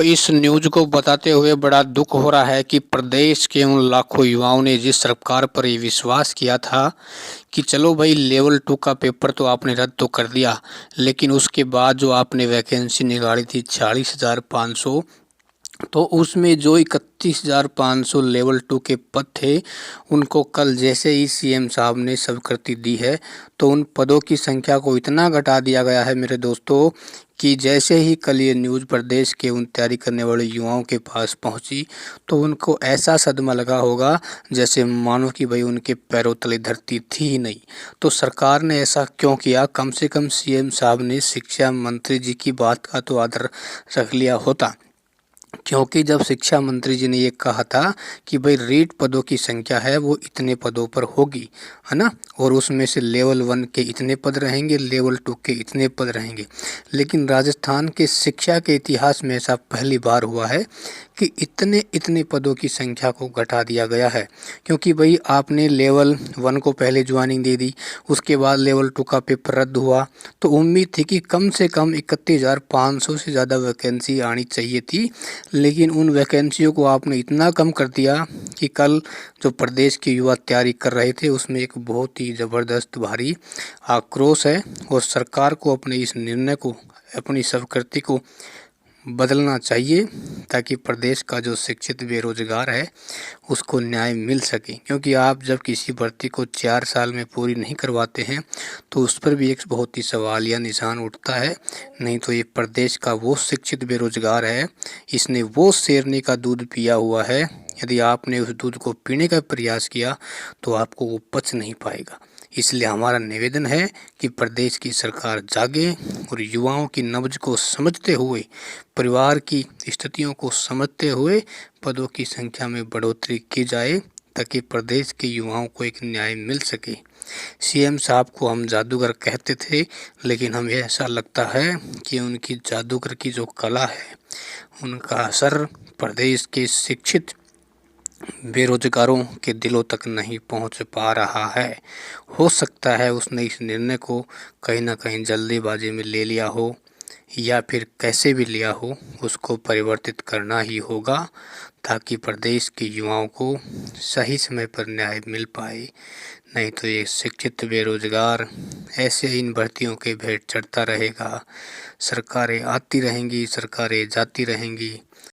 इस न्यूज़ को बताते हुए बड़ा दुख हो रहा है कि प्रदेश के उन लाखों युवाओं ने जिस सरकार पर ये विश्वास किया था कि चलो भाई लेवल 2 का पेपर तो आपने रद्द तो कर दिया, लेकिन उसके बाद जो आपने वैकेंसी निकाली थी 40,500, तो उसमें जो 31,500 लेवल 2 के पद थे, उनको कल जैसे ही सीएम साहब ने स्वीकृति दी है, तो उन पदों की संख्या को इतना घटा दिया गया है मेरे दोस्तों कि जैसे ही कल ये न्यूज़ प्रदेश के उन तैयारी करने वाले युवाओं के पास पहुंची, तो उनको ऐसा सदमा लगा होगा जैसे मानो कि भाई उनके पैरों तले धरती थी ही नहीं। तो सरकार ने ऐसा क्यों किया? कम से कम सीएम साहब ने शिक्षा मंत्री जी की बात का तो आदर रख लिया होता, क्योंकि जब शिक्षा मंत्री जी ने ये कहा था कि भाई रीट पदों की संख्या है वो इतने पदों पर होगी, है ना, और उसमें से लेवल 1 के इतने पद रहेंगे, लेवल 2 के इतने पद रहेंगे। लेकिन राजस्थान के शिक्षा के इतिहास में ऐसा पहली बार हुआ है कि इतने इतने पदों की संख्या को घटा दिया गया है, क्योंकि भाई आपने लेवल 1 को पहले ज्वाइनिंग दे दी, उसके बाद लेवल 2 का पेपर रद्द हुआ, तो उम्मीद थी कि कम से कम 31,500 से ज़्यादा वैकेंसी आनी चाहिए थी। लेकिन उन वैकेंसियों को आपने इतना कम कर दिया कि कल जो प्रदेश के युवा तैयारी कर रहे थे उसमें एक बहुत ही ज़बरदस्त भारी आक्रोश है, और सरकार को अपने इस निर्णय को, अपनी स्वीकृति को बदलना चाहिए, ताकि प्रदेश का जो शिक्षित बेरोजगार है उसको न्याय मिल सके। क्योंकि आप जब किसी भर्ती को 4 साल में पूरी नहीं करवाते हैं तो उस पर भी एक बहुत ही सवालिया निशान उठता है। नहीं तो ये प्रदेश का वो शिक्षित बेरोजगार है, इसने वो शेरनी का दूध पिया हुआ है, यदि आपने उस दूध को पीने का प्रयास किया तो आपको वो पच नहीं पाएगा। इसलिए हमारा निवेदन है कि प्रदेश की सरकार जागे और युवाओं की नब्ज को समझते हुए, परिवार की स्थितियों को समझते हुए पदों की संख्या में बढ़ोतरी की जाए, ताकि प्रदेश के युवाओं को एक न्याय मिल सके। सीएम साहब को हम जादूगर कहते थे, लेकिन हमें ऐसा लगता है कि उनकी जादूगर की जो कला है उनका असर प्रदेश के शिक्षित बेरोजगारों के दिलों तक नहीं पहुंच पा रहा है। हो सकता है उसने इस निर्णय को कहीं ना कहीं जल्दीबाजी में ले लिया हो, या फिर कैसे भी लिया हो, उसको परिवर्तित करना ही होगा, ताकि प्रदेश के युवाओं को सही समय पर न्याय मिल पाए। नहीं तो ये शिक्षित बेरोजगार ऐसे इन भर्तियों के भेंट चढ़ता रहेगा। सरकारें आती रहेंगी, सरकारें जाती रहेंगी,